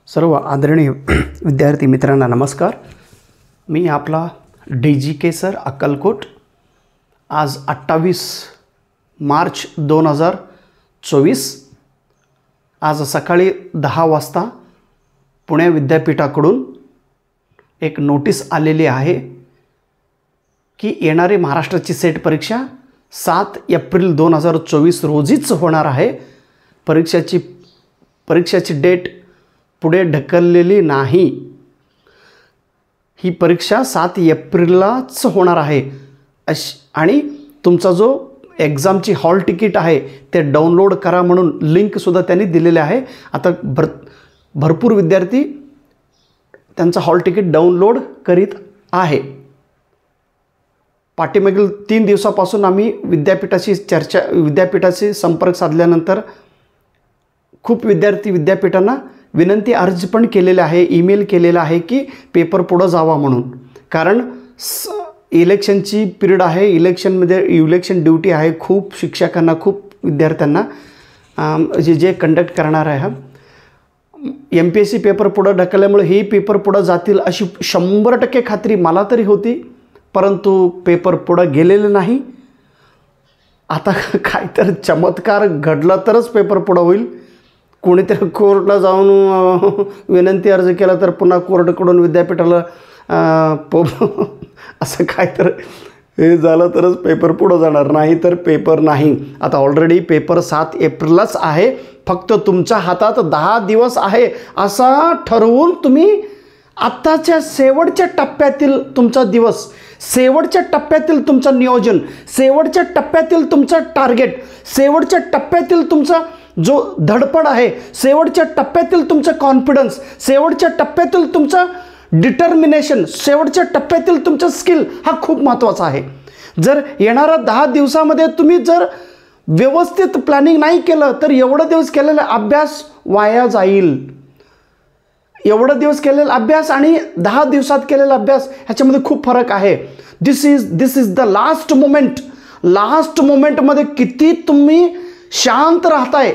सर्व आदरणीय विद्यार्थी मित्रांना नमस्कार। मी आपला DGK सर अक्कलकोट। आज 28 मार्च 2024 आज सकाळी 10 वाजता पुणे विद्यापीठाकडून एक नोटीस आलेली आहे की येणारी महाराष्ट्राची सेट परीक्षा 7 एप्रिल 2024 रोजीच होणार आहे। परीक्षाची डेट पुढे ढकललेली नाही। ही परीक्षा 7 एप्रिललाच होणार आहे आणि तुमचा जो एग्जामची हॉल तिकीट आहे ते डाउनलोड करा म्हणून लिंक सुद्धा त्यांनी दिलेले आहे। आता भरपूर विद्यार्थी त्यांचा हॉल तिकीट डाउनलोड करीत आहे। पाठीमागील 3 दिवसापासून आम्ही विद्यापीठाशी संपर्क साधल्यानंतर खूप विद्यार्थी विद्यापीठांना विनंती अर्ज पण केलेला आहे, ईमेल केलेला आहे की पेपर पुढे जावा म्हणून। कारण इलेक्शनची पिरियड आहे, इलेक्शन ड्यूटी आहे खूप शिक्षकांना, खूप विद्यार्थ्यांना जे कंडक्ट करणार आहे। MPSC पेपर पुढे ढकलल्यामुळे हे पेपर पुढे जातील अशी 100% खात्री मला तरी होती, परंतु पेपर पुढे गेलेले नाही। आता काहीतरी चमत्कार घडला तरच पेपर पुढे होईल। कोणीतरी कोर्टला जाऊन विनंती अर्ज केला तर पुन्हा कोर्टकडून विद्यापीठाला असं काहीतरी हे झालं तरच पेपर पुढे जाणार, नाही तर पेपर नाही। आता ऑलरेडी पेपर 7 एप्रिललाच आहे, फक्त तुमच्या हातात 10 दिवस आहे असा ठरवून तुम्ही आत्ताच्या शेवटच्या टप्प्यातील तुमचा दिवस, शेवटच्या टप्प्यातील तुमचं नियोजन, शेवटच्या टप्प्यातील तुमचं टार्गेट, शेवटच्या टप्प्यातील तुमचा जो धडपड आहे, शेवटच्या टप्प्यातील तुमचं कॉन्फिडन्स, शेवटच्या टप्प्यातील तुमचं डिटर्मिनेशन, शेवटच्या टप्प्यातील तुमचं स्किल हा खूप महत्त्वाचा आहे। जर येणाऱ्या 10 दिवसामध्ये तुम्ही जर व्यवस्थित प्लॅनिंग नाही केलं तर एवढं दिवस केलेला अभ्यास वाया जाईल। एवढं दिवस केलेला अभ्यास आणि 10 दिवसात केलेला अभ्यास ह्याच्यामध्ये खूप फरक आहे। This is the last moment. Last मोमेंटमध्ये किती तुम्ही शांत राहताय,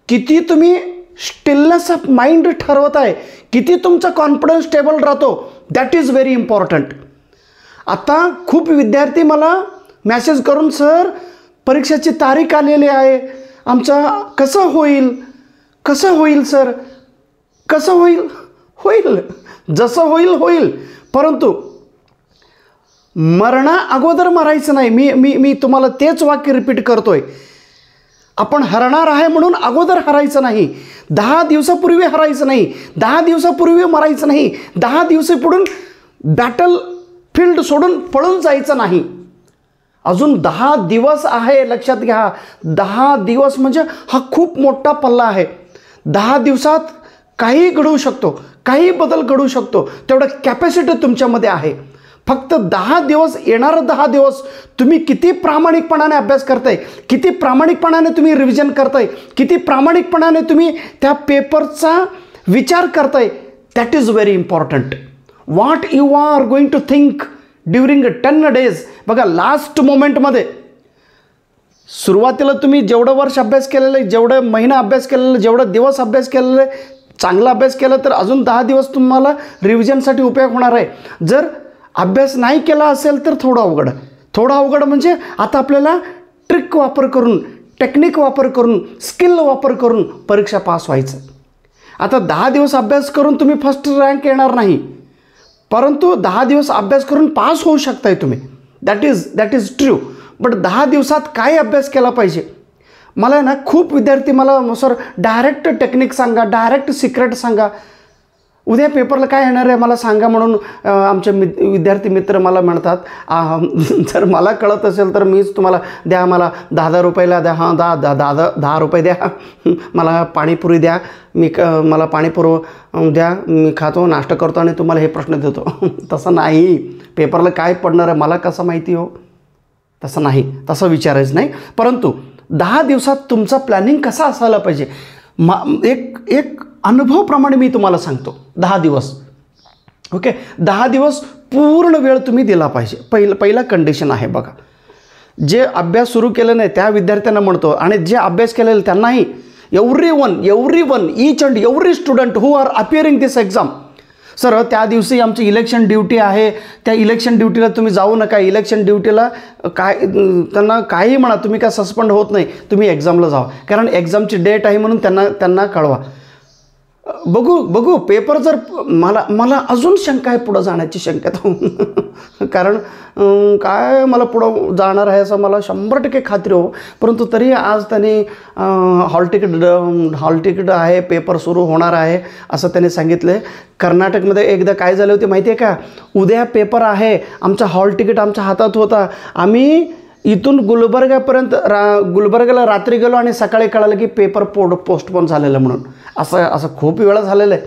किती तुम्ही स्टिलनेस ऑफ माइंड ठरवताय, किती तुमचा कॉन्फिडन्स स्टेबल राहतो, दॅट इज व्हेरी इम्पॉर्टंट। आता खूप विद्यार्थी मला मेसेज करून, सर परीक्षेची तारीख आलेली आहे, आमचा कसं होईल सर, कसं होईल जसं होईल, परंतु मरणा अगोदर मरायचं नाही। मी तुम्हाला तेच वाक्य रिपीट करतोय। आपण हरणार आहे म्हणून अगोदर हरायचं नाही, 10 दिवसापूर्वी हरायचं नाही, 10 दिवसापूर्वी मरायचं नाही, 10 दिवसापुढून बॅटल फील्ड सोडून पळून जायचं नाही। अजून 10 दिवस आहे, लक्षात घ्या। 10 दिवस म्हणजे हा खूप मोठा पल्ला आहे। 10 दिवसात काही घडू शकतो, काही बदल घडू शकतो, तेवढं कॅपॅसिटी तुमच्यामध्ये आहे। फक्त 10 दिवस, येणारे 10 दिवस तुम्ही किती प्रामाणिकपणाने अभ्यास करताय, किती प्रामाणिकपणाने तुम्ही रिव्हिजन करताय, किती प्रामाणिकपणाने तुम्ही त्या पेपरचा विचार करताय, that is very important. What you are going to think during 10 days. बघा, लास्ट मोमेंटमध्ये सुरुवातीला तुम्ही जेवढं वर्ष अभ्यास केलेलं आहे, जेवढं महिना अभ्यास केलेलं, जेवढं दिवस अभ्यास केलेलं आहे, चांगला अभ्यास केला तर अजून 10 दिवस तुम्हाला रिव्हिजनसाठी उपयोग होणार आहे। जर अभ्यास नाही केला असेल तर थोडं अवघड म्हणजे आता आपल्याला ट्रिक वापर करून, टेक्निक वापर करून, स्किल वापर करून परीक्षा पास व्हायचं। आता 10 दिवस अभ्यास करून तुम्ही फर्स्ट रँक येणार नाही, परंतु 10 दिवस अभ्यास करून पास होऊ शकताय तुम्ही, दॅट इज ट्रू। बट 10 दिवसात काय अभ्यास केला पाहिजे? मला ना खूप विद्यार्थी मला, सर डायरेक्ट टेक्निक सांगा, डायरेक्ट सिक्रेट सांगा, उद्या पेपरला काय येणार आहे मला सांगा म्हणून आमचे विद्यार्थी मित्र मला म्हणतात। जर मला कळत असेल तर मीच तुम्हाला द्या, मला 10,000 रुपयाला द्या, हां 10 रुपये द्या, मला पाणीपुरी द्या, मला पाणीपुरी द्या, मी खातो, नाश्ता करतो आणि तुम्हाला हे प्रश्न देतो। तसं नाही। पेपरला काय पडणार आहे मला कसं माहिती हो? तसं नाही, तसं विचारायचं नाही। परंतु 10 दिवसात तुमचा प्लॅनिंग कसा असायला पाहिजे, एक अनुभवाप्रमाणे मी तुम्हाला सांगतो। 10 दिवस, ओके, 10 दिवस पूर्ण वेळ तुम्ही दिला पाहिजे। पहिला कंडिशन आहे बघा, जे अभ्यास सुरू केलं नाही त्या विद्यार्थ्यांना म्हणतो आणि जे अभ्यास केलेलं त्यांनाही everyone, each and every student who are appearing this exam. Sir त्या दिवशी आमची इलेक्शन ड्युटी आहे, त्या इलेक्शन ड्युटीला तुम्ही जाऊ नका. इलेक्शन ड्युटीला काय त्यांना काही म्हणा, तुम्ही काय सस्पेंड होत नाही, तुम्ही एक्झामला जावा, कारण एक्झामची डेट आहे म्हणून त्यांना कळवा. बघू पेपर जर मला अजून शंका आहे, पुढं जाण्याची शक्यता. कारण काय मला पुढं जाणार आहे असं मला 100% खात्री हो. परंतु तरी आज त्यांनी हॉल तिकीट आहे, पेपर सुरू होणार आहे असं त्यांनी सांगितलं. कर्नाटकमध्ये एकदा काय झाले होते माहिती आहे का, उद्या पेपर आहे, आमचा हॉल तिकीट आमच्या हातात होता, आम्ही इथून गुलबर्गाला रात्री गेलो आणि सकाळी कळालं की पेपर पोस्टपोन झालेलं म्हणून. असं खूप वेळा झालेलं आहे.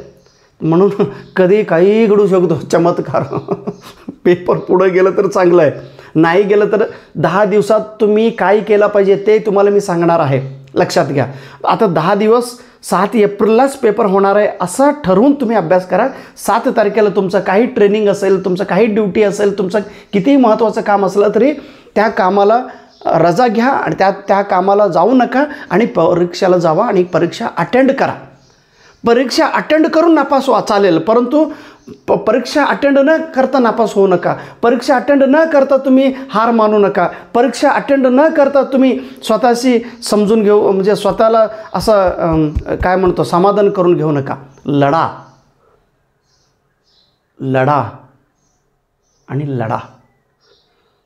म्हणून कधी काही घडू शकतो चमत्कार. पेपर पुढं गेलं तर चांगलं आहे, नाही गेलं तर 10 दिवसात तुम्ही काय केलं पाहिजे ते तुम्हाला मी सांगणार आहे, लक्षात घ्या. आता 10 दिवस 7 एप्रिललाच पेपर होणार आहे असं ठरवून तुम्ही अभ्यास करा. 7 तारखेला तुमचं काही ट्रेनिंग असेल, तुमचं काही ड्युटी असेल, तुमचं कितीही महत्त्वाचं काम असलं तरी त्या कामाला रजा घ्या आणि त्या कामाला जाऊ नका आणि परीक्षेला जावा आणि परीक्षा अटेंड करा. परीक्षा अटेंड करून नापास व्हा चालेल, परंतु परीक्षा अटेंड न करता नापास होऊ नका. परीक्षा अटेंड न करता तुम्ही हार मानू नका. परीक्षा अटेंड न करता तुम्ही स्वतःशी समजून घेऊ, म्हणजे स्वतःला असं काय म्हणतो समाधान करून घेऊ नका. लढा आणि लढा.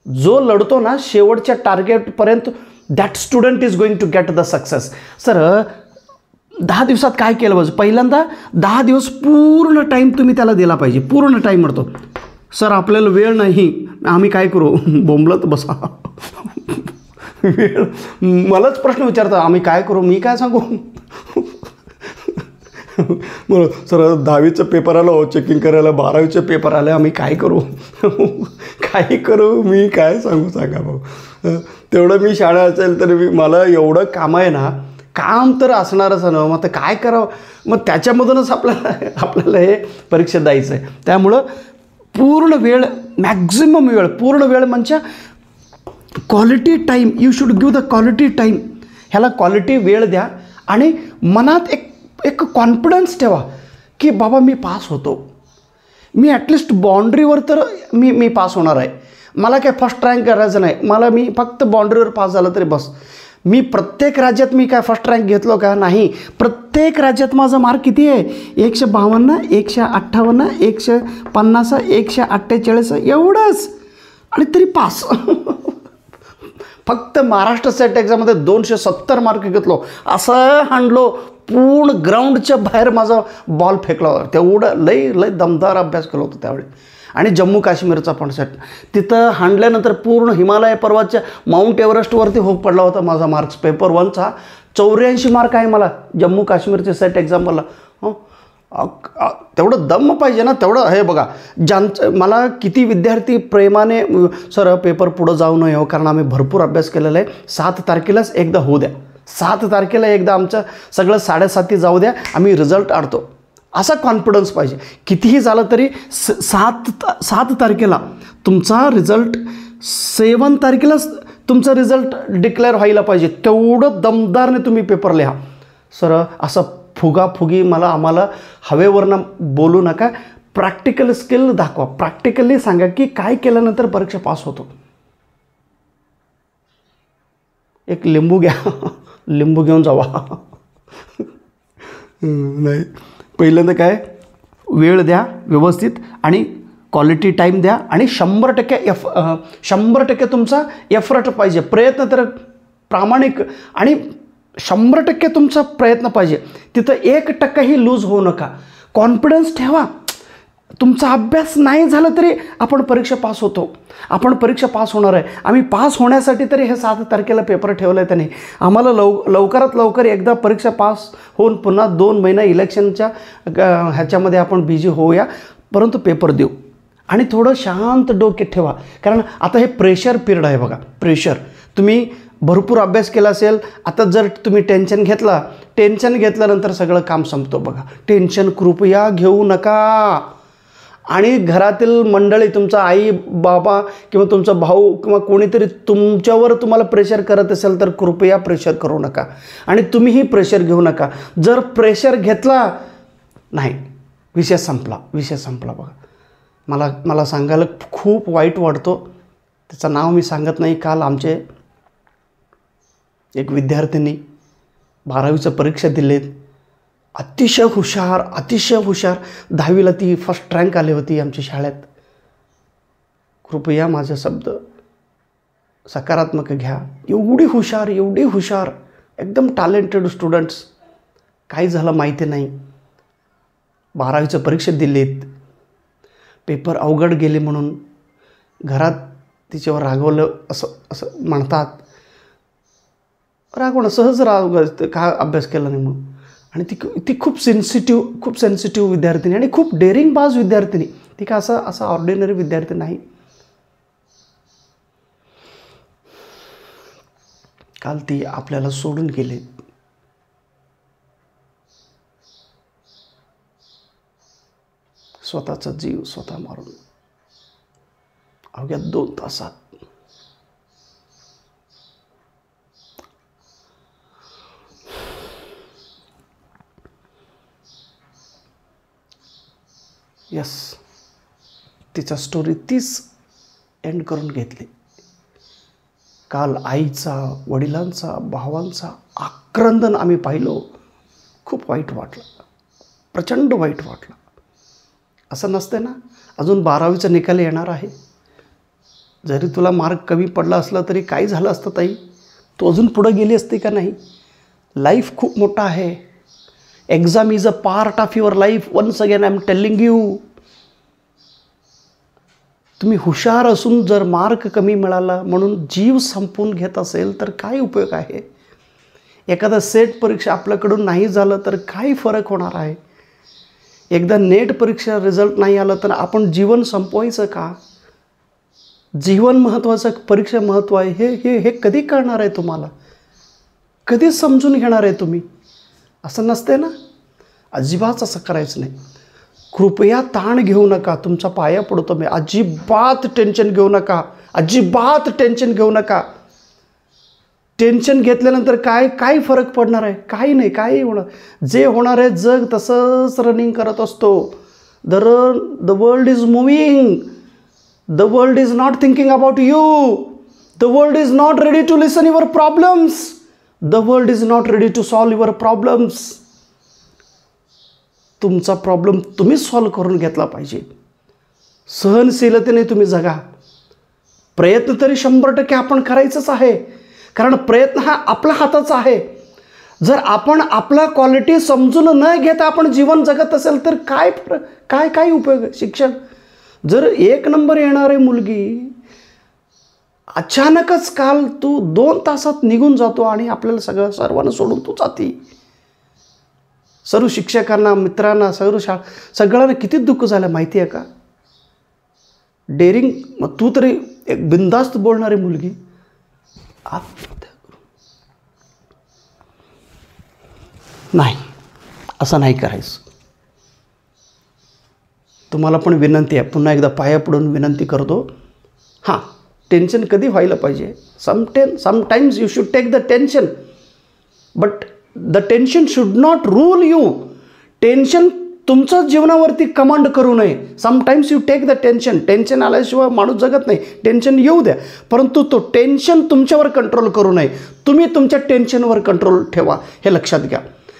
जो लढतो ना शेवटच्या टार्गेटपर्यंत, that student is going to get the success. Sir 10 दिवसात काय केलं पाहिजे, पहिल्यांदा 10 दिवस पूर्ण टाईम तुम्ही त्याला दिला पाहिजे. पूर्ण टाईम म्हणतो सर आपल्याला वेळ नाही, आम्ही काय करू, बोंबलत बसा. वेळ मलाच प्रश्न विचारता आम्ही काय करू, मी काय सांगू. बरं सर 10वीचं पेपर आलं हो चेकिंग करायला, 12वीचे पेपर आले, आम्ही काय करू. काय करू मी काय सांगू, सांगा भाऊ. तेवढं मी शाळा असेल तर मला एवढं काम आहे ना, काम तर असणारच ना, मग आता काय करावं. मग त्याच्यामधूनच आपल्याला हे परीक्षा द्यायचं आहे. त्यामुळं पूर्ण वेळ, मॅक्झिमम वेळ, पूर्ण वेळ म्हणजे quality time. You should give the quality time. ह्याला क्वालिटी वेळ द्या आणि मनात एक कॉन्फिडन्स ठेवा की बाबा मी पास होतो. मी ॲटलिस्ट बाउंड्रीवर तर मी पास होणार आहे. मला काय फर्स्ट रँक करायचं नाही, मी फक्त बाउंड्रीवर पास झालं तरी बस. मी प्रत्येक राज्यात मी काय फर्स्ट रँक घेतलो का, नाही. प्रत्येक राज्यात माझा मार्क किती आहे, 152, 158, 150, 148 एवढंच, आणि तरी पास. फक्त महाराष्ट्र सेट एक्झाममध्ये 270 मार्क घेतलो, असं हाणलो, पूर्ण ग्राउंडच्या बाहेर माझा बॉल फेकला होता. तेवढं लय दमदार अभ्यास केला होता त्यावेळी. आणि जम्मू काश्मीरचा पण सेट तिथं हाणल्यानंतर पूर्ण हिमालय पर्वतच्या माउंट एव्हरेस्टवरती होप पडला होता माझा मार्क्स. पेपर 1चा 84 मार्क आहे मला जम्मू काश्मीरचे सेट एक्झाम्पलला. तेवढं दम पाहिजे ना, तेवढं. हे बघा मला किती विद्यार्थी प्रेमाने सर पेपर पुढं जाऊ नये हो, कारण आम्ही भरपूर अभ्यास केलेला आहे, 7 तारखेलाच एकदा होऊ द्या, 7 तारखेला एकदा आमचं सगळं 7:30 जाऊ द्या, आम्ही रिझल्ट आणतो, असा कॉन्फिडन्स पाहिजे. कितीही झालं तरी 7 तारखेला तुमचा रिझल्ट, 7 तारखेलाच तुमचा रिझल्ट डिक्लेअर व्हायला पाहिजे. तेवढं दमदारने तुम्ही पेपर लिहा. सर असं फुगाफुगी आम्हाला हवेवरनं बोलू नका. प्रॅक्टिकल स्किल दाखवा. प्रॅक्टिकली सांगा की काय केल्यानंतर परीक्षा पास होतो. एक लिंबू घ्या, लिंबू घेऊन जावा. नाही, पहिल्यांदा काय वेळ द्या व्यवस्थित आणि क्वालिटी टाईम द्या आणि 100% तुमचा एफर्ट पाहिजे. प्रयत्न तर प्रामाणिक आणि 100% तुमचा प्रयत्न पाहिजे. तिथं 1%ही लूज होऊ नका. कॉन्फिडन्स ठेवा. तुमचा अभ्यास नाही झाला तरी आपण परीक्षा पास होतो, आपण परीक्षा पास होणार आहे. आम्ही पास होण्यासाठी तरी हे 7 तारखेला पेपर ठेवलं आहे त्याने. आम्हाला लवकरात लवकर एकदा परीक्षा पास होऊन पुन्हा 2 महिना इलेक्शनच्या ह्याच्यामध्ये आपण बिझी होऊया, परंतु पेपर देऊ. आणि थोडं शांत डोके ठेवा, कारण आता हे प्रेशर पिरियड आहे बघा. प्रेशर, तुम्ही भरपूर अभ्यास केला असेल, आता जर तुम्ही टेन्शन घेतल्यानंतर सगळं काम संपतो बघा. टेन्शन कृपया घेऊ नका. आणि घरातील मंडळी, तुमचा आई बाबा किंवा तुमचा भाऊ किंवा कोणीतरी तुमच्यावर तुम्हाला प्रेशर करत असेल तर कृपया प्रेशर करू नका आणि तुम्हीही प्रेशर घेऊ नका. जर प्रेशर घेतला नाही, विषय संपला बघा. मला सांगायला खूप वाईट वाटतो, त्याचं नाव मी सांगत नाही. काल आमचे एक विद्यार्थिनी 12वीच्या परीक्षा दिलेत, अतिशय हुशार 10वीला ती फर्स्ट रँक आली होती आमच्या शाळेत. कृपया माझे शब्द सकारात्मक घ्या. एवढी हुशार एकदम टॅलेंटेड स्टुडंट्स, काय झालं माहिती नाही, 12वीच्या परीक्षेत दिलीत, पेपर अवघड गेले म्हणून घरात तिच्यावर रागवलं असं म्हणतात. रागवणं सहज का अभ्यास केला नाही म्हणून. आणि ती खूप सेन्सिटिव्ह विद्यार्थिनी आणि खूप डेअरिंगबाज विद्यार्थिनी. ती का असा ऑर्डिनरी विद्यार्थी नाही. काल ती आपल्याला सोडून गेली. स्वतःचा जीव स्वतः मारून अवघ्या 2 तासात. यस, तिचा स्टोरी तीच एंड करून घेतली. काल आईचा, वडिलांचा, भावांचा आक्रंदन आम्ही पाहिलो. खूप वाईट वाटलं, प्रचंड वाईट वाटलं. असं नसते ना, अजून 12वीचा निकाल येणार आहे. जरी तुला मार्क कमी पडला असला तरी काय झालं असतं ताई, तू अजून पुढे गेली असती का नाही. लाईफ खूप मोठा आहे. Exam is a part of your life. Once again I am telling you. तुम्ही हुशार असून जर मार्क कमी मिळाला म्हणून जीव संपवून घेत असेल तर काय उपयोग आहे. एखादा सेट परीक्षा आपल्याकडून नाही झालं तर काय फरक होणार आहे. एकदा नेट परीक्षा रिझल्ट नाही आलं तर आपण जीवन संपवायचं का. जीवन महत्त्वाचं, परीक्षा महत्त्व आहे हे कधी कळणार आहे तुम्हाला. कधी समजून घेणार आहे तुम्ही. असं नसते ना, अजिबात असं करायचं नाही. कृपया ताण घेऊ नका. तुमचा पाया पडतो मी. अजिबात टेन्शन घेऊ नका. टेन्शन घेतल्यानंतर काय फरक पडणार आहे. काही नाही, काही होणार. जे होणार आहे जग तसंच रनिंग करत असतो. The world is moving. The world is not thinking about you. The world is not ready to listen your problems. The world is not ready to solve your problems. तुमचा प्रॉब्लेम तुम्ही solve करून घेतला पाहिजे. सहनशीलतेने तुम्ही जगा. प्रयत्न तरी 100% आपण करायचंच आहे, कारण प्रयत्न हा आपल्या हाताचा आहे. जर आपण आपला क्वालिटी समजून न घेता आपण जीवन जगत असेल तर काय उपयोग. शिक्षण जर 1 नंबर येणारी मुलगी अचानकच काल तू 2 तासात निघून जातो आणि आपल्याला सर्वांना सोडून तू जाती. सर्व शिक्षकांना, मित्रांना, सगळ्यांना किती दुःख झालं माहिती आहे का. डेअरिंग, मग तू तरी एक बिनधास्त बोलणारी मुलगी. नाही, असं नाही करायचं. तुम्हाला पण विनंती आहे, पुन्हा एकदा पाया पडून विनंती करतो. हां, टेन्शन कधी व्हायला पाहिजे. Sometimes you should take the tension, but the tension should not rule you. Tension तुमचं जीवनावरती कमांड करू नये. Sometimes you take the tension आल्याशिवाय माणूस जगत नाही. टेन्शन येऊ द्या, परंतु तो टेन्शन तुमच्यावर कंट्रोल करू नये. तुम्ही तुमच्या टेन्शनवर कंट्रोल ठेवा, हे लक्षात घ्या.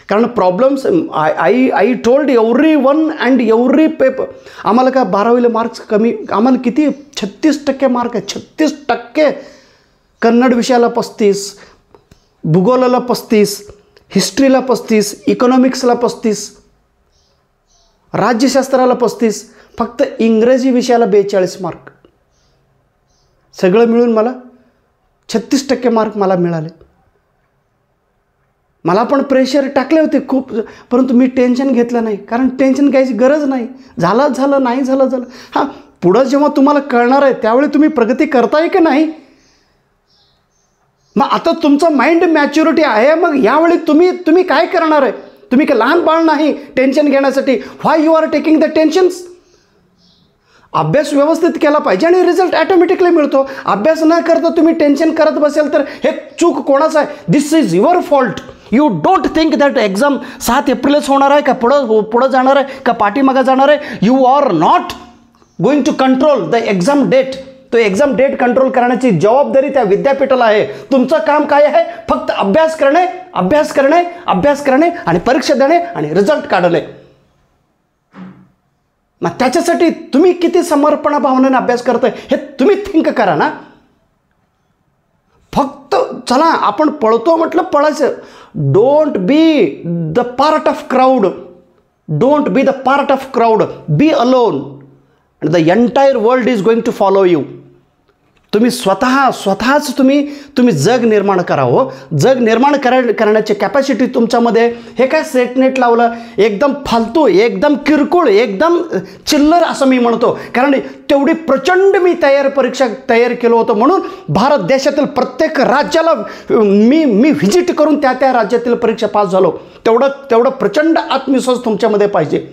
कारण problems, I told every one and every paper. आम्हाला का 12वीला मार्क्स कमी, आम्हाला किती 36% मार्क आहे. 36%. कन्नड विषयाला 35, भूगोलाला 35, हिस्ट्रीला 35, इकॉनॉमिक्सला 35, राज्यशास्त्राला 35, फक्त इंग्रजी विषयाला 42 मार्क. सगळं मिळून मला 36% मार्क मला मिळाले. मला पण प्रेशर टाकले होते खूप, परंतु मी टेन्शन घेतलं नाही, कारण टेन्शन घ्यायची गरज नाही. झालं नाही झालं. हां, पुढं जेव्हा तुम्हाला कळणार आहे त्यावेळी तुम्ही प्रगती करताय की नाही. मग आता तुमचं माइंड मॅच्युरिटी आहे, मग यावेळी तुम्ही काय करणार आहे. तुम्ही काय लहान बाळ नाही टेन्शन घेण्यासाठी. Why you are taking the tensions. अभ्यास व्यवस्थित केला पाहिजे आणि रिझल्ट ॲटोमॅटिकली मिळतो. अभ्यास न करता तुम्ही टेन्शन करत बसेल तर हे चूक कोणाचं आहे? This is your fault. You don't think that exam 7 एप्रिलच होणार आहे का पुढं जाणार आहे का पाठीमागं जाणार आहे. You are not going to control the exam date. तो एक्झाम डेट कंट्रोल करण्याची जबाबदारी त्या विद्यापीठाला आहे. तुमचं काम काय आहे? फक्त अभ्यास करणे, अभ्यास करणे, अभ्यास करणे आणि परीक्षा देणे आणि रिझल्ट काढणे. मग त्याच्यासाठी तुम्ही किती समर्पण भावनेने अभ्यास करताय हे तुम्ही थिंक करा ना. फक्त चला आपण पळतो म्हटलं पळायचं. Don't be the part of crowd. Don't be the part of crowd. Be alone and the entire world is going to follow you. तुम्ही स्वतःच तुम्ही जग निर्माण करा. हो, जग निर्माण करण्याची कॅपॅसिटी तुमच्यामध्ये. हे काय सेटनेट लावलं एकदम फालतू, एकदम किरकोळ, एकदम चिल्लर असं मी म्हणतो. कारण तेवढी प्रचंड मी परीक्षा तयार केलं होतं म्हणून भारत देशातील प्रत्येक राज्याला मी व्हिजिट करून त्या राज्यातील परीक्षा पास झालो. तेवढं प्रचंड आत्मविश्वास तुमच्यामध्ये पाहिजे.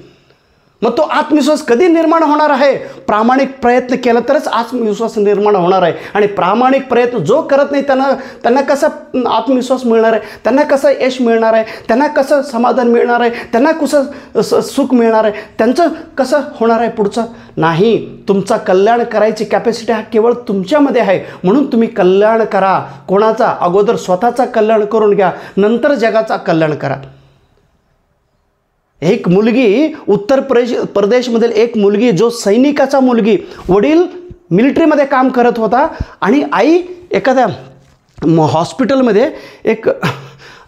मग तो आत्मविश्वास कधी निर्माण होणार आहे? प्रामाणिक प्रयत्न केला तरच आत्मविश्वास निर्माण होणार आहे. आणि प्रामाणिक प्रयत्न जो करत नाही त्यांना कसा आत्मविश्वास मिळणार आहे? त्यांना कसं यश मिळणार आहे? त्यांना कसं समाधान मिळणार आहे? त्यांना कसं सुख मिळणार आहे? त्यांचं कसं होणार आहे पुढचं? नाही. तुमचा कल्याण करायची कॅपॅसिटी हा केवळ तुमच्यामध्ये आहे. म्हणून तुम्ही कल्याण करा. कोणाचा? अगोदर स्वतःचा कल्याण करून घ्या, नंतर जगाचा कल्याण करा. एक मुलगी उत्तर प्रदेशमधील एक मुलगी, जो सैनिकाचा मुलगी, वडील मिलिटरीमध्ये काम करत होता आणि आई एखाद्या हॉस्पिटलमध्ये एक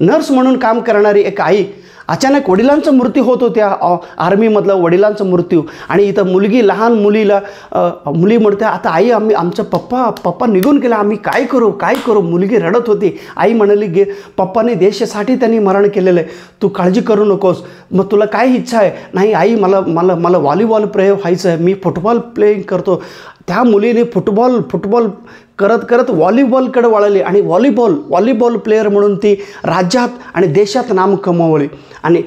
नर्स म्हणून काम करणारी एक आई. अचानक वडिलांचा मृत्यू होतो, त्या आर्मीमधला वडिलांचा मृत्यू. आणि इथं मुलगी, लहान मुली म्हणते, आता आई आमचा पप्पा निघून गेला, आम्ही काय करू. मुलगी रडत होती. आई म्हणाली, पप्पाने देशासाठी त्यांनी मरण केलेलं आहे, तू काळजी करू नकोस. मग तुला काय इच्छा आहे? नाही आई, मला व्हॉलीबॉल प्लेयर व्हायचं आहे, मी फुटबॉल प्लेइंग करतो. त्या मुलीने फुटबॉल करत व्हॉलीबॉलकडे वळली आणि व्हॉलीबॉल प्लेयर म्हणून ती राज्यात आणि देशात नाम कमवली. आणि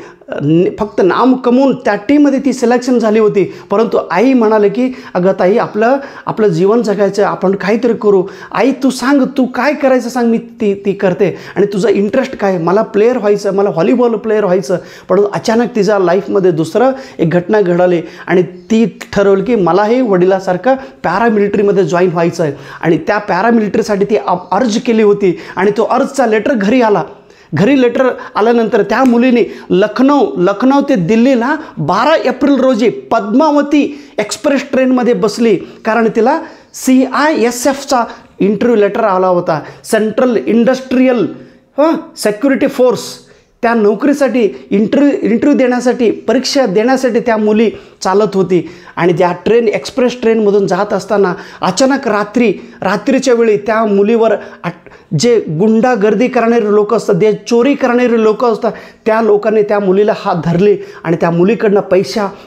फक्त नाम कमवून त्या टीममध्ये ती सिलेक्शन झाली होती. परंतु आई म्हणाले की अगं ताई, आपलं जीवन जगायचं, आपण काहीतरी करू. आई तू सांग, तू काय करायचं सांग, मी ती करते. आणि तुझा इंटरेस्ट काय? मला प्लेयर व्हायचं, मला व्हॉलीबॉल प्लेयर व्हायचं. परंतु अचानक तिच्या लाईफमध्ये दुसरं एक घटना घडली आणि ती ठरवली की मलाही वडिलासारखं पॅरामिलिटरीमध्ये जॉईन व्हायचं आहे. आणि त्या पॅरामिलिटरीसाठी ती अर्ज केली होती आणि तो अर्जचा लेटर घरी आला. घरी लेटर आल्यानंतर त्या मुलीने लखनौ ते दिल्लीला 12 एप्रिल रोजी पद्मावती एक्सप्रेस ट्रेनमध्ये बसली. कारण तिला CISFचा इंटरव्ह्यू लेटर आला होता. सेंट्रल इंडस्ट्रियल सेक्युरिटी फोर्स, त्या नोकरीसाठी इंटरव्ह्यू देण्यासाठी, परीक्षा देण्यासाठी त्या मुली चालत होती. आणि त्या एक्सप्रेस ट्रेनमधून जात असताना अचानक रात्रीच्या वेळी त्या मुलीवर जे गुंडागर्दी करणारे लोक असतात, जे चोरी करणारे लोक असतात, त्या लोकांनी त्या मुलीला हात धरले आणि त्या मुलीकडनं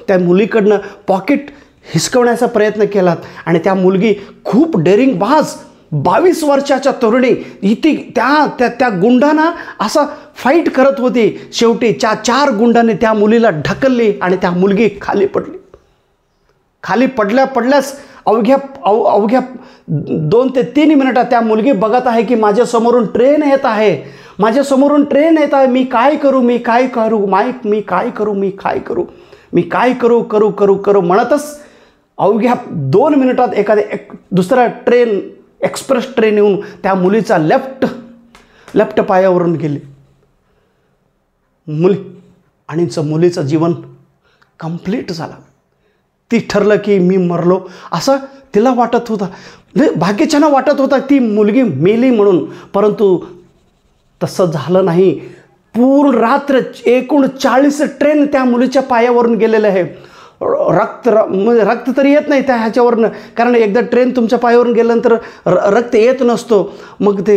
त्या मुलीकडनं पॉकेट हिसकवण्याचा प्रयत्न केला. आणि त्या मुलगी खूप डेअरिंगबाज 22 वर्षाच्या तरुणी, ती त्या गुंडांना असं फाईट करत होती. शेवटी 4 गुंडांनी त्या मुलीला ढकलली आणि त्या मुलगी खाली पडली. खाली पडल्यास अवघ्या 2 ते 3 मिनिटात त्या मुलगी बघत आहे की माझ्यासमोरून ट्रेन येत आहे, मी काय करू म्हणतच अवघ्या 2 मिनिटात दुसरा एक्सप्रेस ट्रेन येऊन त्या मुलीचा लेफ्ट पायावरून गेली. मुलीचं जीवन कंप्लीट झालं. ती ठरलं की मी मरलो असं तिला वाटत होता. भाग्यच्यानं वाटत होता ती मुलगी मेली म्हणून. परंतु तसं झालं नाही. पूर्ण रात्र एकूण 40 ट्रेन त्या मुलीच्या पायावरून गेलेले आहे. रक्त तरी येत नाही त्या ह्याच्यावरनं, कारण एकदा ट्रेन तुमच्या पायावरून गेल्यानंतर रक्त येत नसतो. मग ते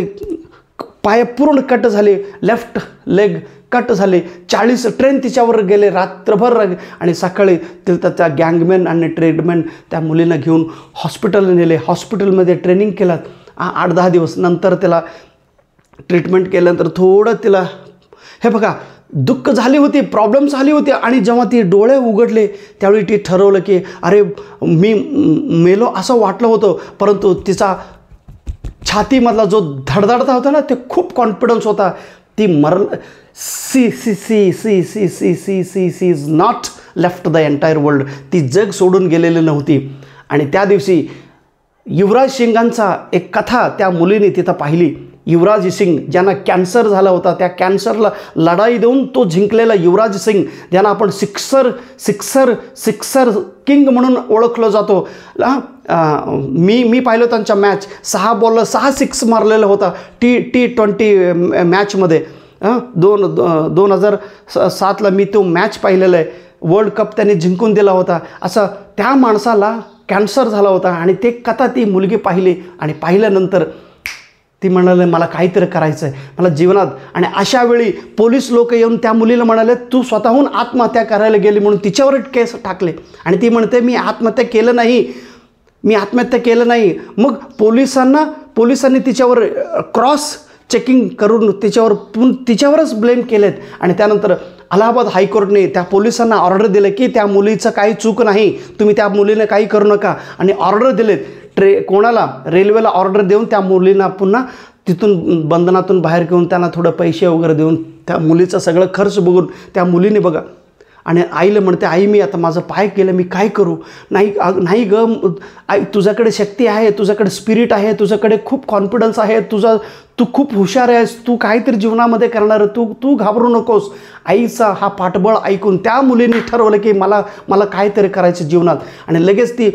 पाय पूर्ण कट झाले, लेफ्ट लेग कट झाले. 40 ट्रेन तिच्यावर गेले रात्रभर. आणि सकाळी त्या गँगमॅन आणि ट्रेडमॅन त्या मुलीला घेऊन हॉस्पिटलला नेले. हॉस्पिटलमध्ये ट्रेनिंग केलं 8-10 दिवस. नंतर त्याला ट्रीटमेंट केल्यानंतर थोडं तिला, हे बघा, दुःख झाली होती, प्रॉब्लेम झाली होती. आणि जेव्हा ती डोळे उघडले त्यावेळी ती ठरवलं की अरे मी मेलो असं वाटलं होतं, परंतु तिचा छातीमधला जो धडधडता होता ना, ते खूप कॉन्फिडन्स होता. ती सी सी सी सी सी सी सी सी सी is not left the entire world. ती जग सोडून गेलेली नव्हती. आणि त्या दिवशी युवराज सिंगांचा एक कथा त्या मुलीने तिथं पाहिली. युवराज सिंग ज्यांना कॅन्सर झाला होता, त्या कॅन्सरला लढाई देऊन तो जिंकलेला युवराज सिंग, ज्यांना आपण सिक्सर किंग म्हणून ओळखलं जातो. मी पाहिलं त्यांच्या मॅच, 6 बॉलला 6 सिक्स मारलेला होता T20 मॅचमध्ये. 2007ला मी तो मॅच पाहिलेला आहे. वर्ल्ड कप त्याने जिंकून दिला होता. असं त्या माणसाला कॅन्सर झाला होता. आणि ते कथा ती मुलगी पाहिली. आणि पाहिल्यानंतर ती म्हणाले मला काहीतरी करायचं आहे मला जीवनात. आणि अशा वेळी पोलीस लोक येऊन त्या मुलीला म्हणाले तू स्वतःहून आत्महत्या करायला गेली म्हणून तिच्यावर केस टाकले. आणि ती म्हणते मी आत्महत्या केलं नाही. मग पोलिसांनी तिच्यावर क्रॉस चेकिंग करून तिच्यावरच ब्लेम केलेत. आणि त्यानंतर अलाहाबाद हायकोर्टने त्या पोलिसांना ऑर्डर दिले की त्या मुलीचं काही चूक नाही, तुम्ही त्या मुलीने काही करू नका. आणि ऑर्डर दिलेत कोणाला, रेल्वेला ऑर्डर देऊन त्या मुलींना पुन्हा तिथून बंधनातून बाहेर घेऊन त्यांना थोडं पैसे वगैरे देऊन त्या मुलीचा सगळं खर्च बघून त्या मुलीने बघा. आणि आईला म्हणते आई मी आता माझं पाय केलं, मी काय करू. नाही ग आई, तुझ्याकडे शक्ती आहे, तुझ्याकडे स्पिरिट आहे, तुझ्याकडे खूप कॉन्फिडन्स आहे, तू खूप हुशार आहेस, तू काहीतरी जीवनामध्ये करणार, तू घाबरू नकोस. आईचा हा पाठबळ ऐकून त्या मुलीने ठरवलं की मला काहीतरी करायचं जीवनात. आणि लगेच ती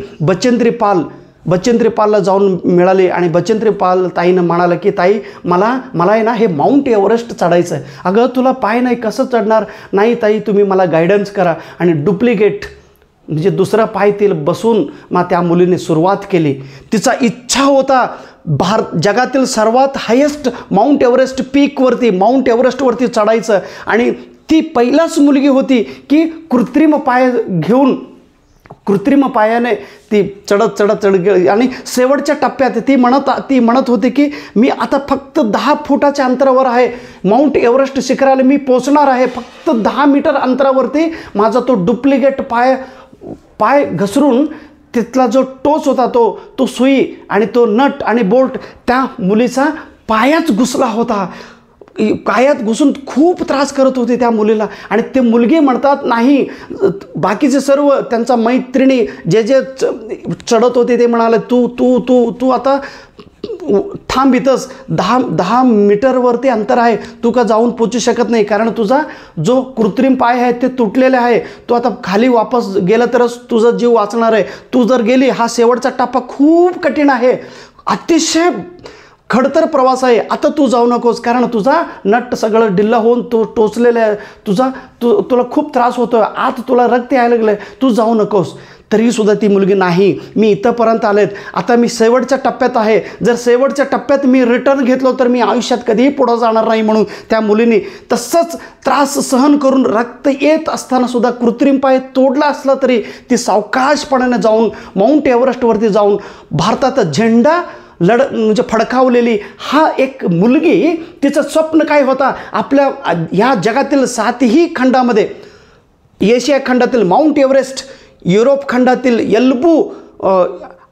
बचेंद्री पालला जाऊन मिळाली. आणि बचेंद्री पाल ताईनं म्हणालं की ताई मला आहे ना हे माउंट एव्हरेस्ट चढायचं आहे. अगं तुला पाय नाही कसं चढणार. नाही ताई तुम्ही मला गायडन्स करा. आणि डुप्लिकेट म्हणजे दुसरा पाय तिला बसून मग त्या मुलीने सुरुवात केली. तिचा इच्छा होता जगातील सर्वात हायेस्ट माउंट एव्हरेस्टवरती चढायचं. आणि ती पहिलाच मुलगी होती की कृत्रिम पायाने ती चढत गेली. आणि शेवटच्या टप्प्यात ती म्हणत होती की मी आता फक्त 10 फुटाच्या अंतरावर आहे, माउंट एव्हरेस्ट शिखराला मी पोचणार आहे. फक्त 10 मीटर अंतरावरती माझा तो डुप्लिकेट पाय घसरून तिथला जो टोच होता तो सुई आणि तो नट आणि बोल्ट त्या मुलीचा पायाच घुसला होता. पायात घुसून खूप त्रास करत होते त्या मुलीला. आणि ते मुलगी म्हणतात नाही, बाकीचे सर्व त्यांचा मैत्रिणी जे चढत होते ते म्हणाले तू आता थांब, इथंच 10 मीटरवरती अंतर आहे, तू का जाऊन पोचू शकत नाही, कारण तुझा जो कृत्रिम पाय आहे ते तुटलेले आहे. तू आता खाली वापस गेला तरच तुझा जीव वाचणार आहे. तू जर गेली, हा शेवटचा टप्पा खूप कठीण आहे, अतिशय खडतर प्रवास आहे, आता तू जाऊ नकोस, कारण तुझा नट सगळं ढिल्ला होऊन तो टोचलेला आहे, तुला खूप त्रास होतोय, आत तुला रक्त यायला लागलं आहे, तू जाऊ नकोस. तरीसुद्धा ती मुलगी नाही, मी इथंपर्यंत आलेत, आता मी शेवटच्या टप्प्यात आहे, जर शेवटच्या टप्प्यात मी रिटर्न घेतलो तर मी आयुष्यात कधीही पुढं जाणार नाही. म्हणून त्या मुलीने तसंच त्रास सहन करून रक्त येत असतानासुद्धा कृत्रिम पाय तोडला असला तरी ती सावकाशपणाने जाऊन माउंट एव्हरेस्टवरती जाऊन भारताचा झेंडा म्हणजे फडकावलेली हा एक मुलगी, तिचं स्वप्न काय होता, आपल्या ह्या जगातील 7ही खंडामध्ये, एशिया खंडातील माउंट एव्हरेस्ट, युरोप खंडातील एल्बू,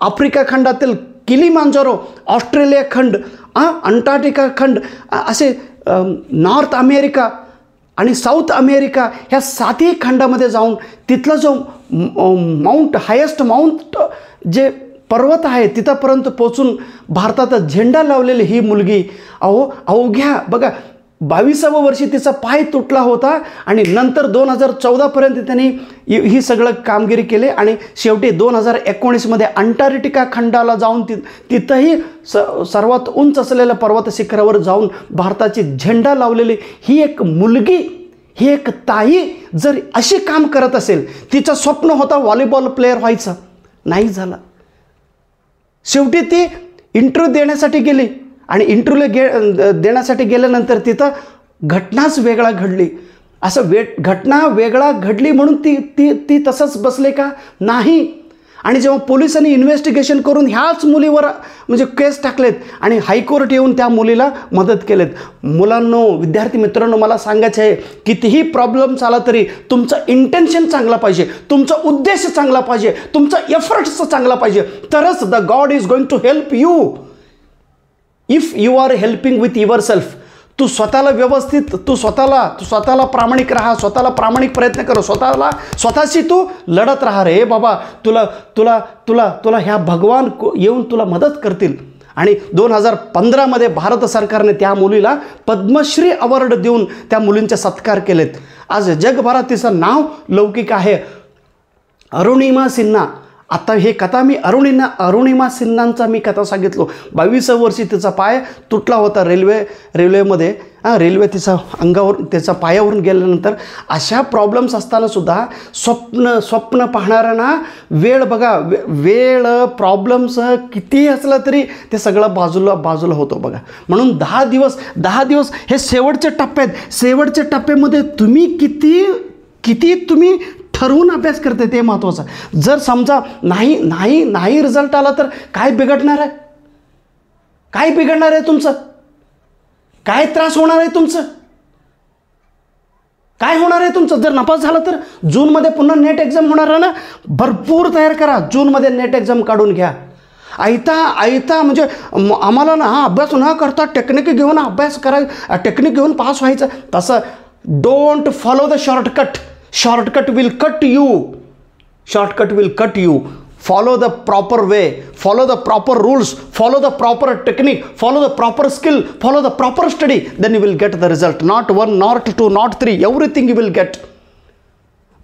आफ्रिका खंडातील किलिमांजारो, ऑस्ट्रेलिया खंड, अंटार्क्टिका खंड, असे नॉर्थ अमेरिका आणि साऊथ अमेरिका ह्या 7ही खंडामध्ये जाऊन तिथला जो हायेस्ट माउंट जे पर्वत आहे तिथंपर्यंत पोचून भारताचा झेंडा लावलेली ही मुलगी अवघ्या बघा 22व्या वर्षी तिचा पाय तुटला होता. आणि नंतर 2014पर्यंत त्यांनी ही सगळं कामगिरी केली. आणि शेवटी 2019मध्ये अंटार्क्टिका खंडाला जाऊन तिथंही सर्वात उंच असलेल्या पर्वत शिखरावर जाऊन भारताची झेंडा लावलेली ही एक मुलगी, ही एक ताई जर अशी काम करत असेल, तिचं स्वप्न होता व्हॉलीबॉल प्लेअर व्हायचं, नाही झालं. शेवटी ती इंटरव्ह्यू देण्यासाठी गेली आणि इंटरव्ह्यू देण्यासाठी गेल्यानंतर तिथं घटनाच वेगळा घडली. असं घटना वेगळा घडली म्हणून ती तसंच बसले का, नाही. आणि जेव्हा पोलिसांनी इन्व्हेस्टिगेशन करून ह्याच मुलीवर म्हणजे केस टाकलेत आणि हायकोर्ट येऊन त्या मुलीला मदत केलेत. मुलांनो, विद्यार्थी मित्रांनो, मला सांगायचं आहे, कितीही प्रॉब्लेम्स आला तरी तुमचं इंटेन्शन चांगला पाहिजे, तुमचा उद्देश चांगला पाहिजे, तुमचा एफर्ट्स चांगला पाहिजे, तरच the God is going to help you. If you are helping with yourself, तू स्वतःला व्यवस्थित, तू स्वतःला प्रामाणिक राहा, स्वतःला प्रामाणिक प्रयत्न कर, स्वतःशी तू लढत राहा रे बाबा. तुला तुला तुला तुला ह्या भगवान येऊन तुला मदत करतील. आणि 2015मध्ये भारत सरकारने त्या मुलीला पद्मश्री अवॉर्ड देऊन त्या मुलींचे सत्कार केलेत. आज जगभरात तिचं नाव लौकिक आहे, अरुणिमा सिन्हा. आता हे कथा मी अरुणिमा सिन्हांचा मी कथा सांगितलो. 22 वर्षी तिचा पाय तुटला होता रेल्वेमध्ये. रेल्वे तिचा अंगावर त्याचा पायावरून गेल्यानंतर अशा प्रॉब्लेम्स असताना सुद्धा स्वप्न पाहणाऱ्यांना वेळ बघा, वेळ प्रॉब्लेम्स किती असलं तरी ते सगळं बाजूला होतं बघा. म्हणून 10 दिवस हे शेवटचे टप्पे आहेत. शेवटच्या टप्प्यामध्ये तुम्ही किती तुम्ही ठरवून अभ्यास करते ते महत्त्वाचं. जर समजा नाही रिझल्ट आला तर काय बिघडणार आहे? काय बिघडणार आहे तुमचं? काय त्रास होणार आहे तुमचं? काय होणार आहे तुमचं? जर नापास झालं तर जूनमध्ये पुन्हा नेट एक्झाम होणार आहे ना, भरपूर तयार करा. जूनमध्ये नेट एक्झाम काढून घ्या. आयता म्हणजे आम्हाला ना अभ्यास न करता टेक्निक घेऊन अभ्यास करायचा, टेक्निक घेऊन पास व्हायचं, तसं don't follow the shortcut. Shortcut will cut you. Follow the proper way, follow the proper rules, follow the proper technique, follow the proper skill, follow the proper study, then you will get the result. Not 1, not 2, not 3, everything you will get.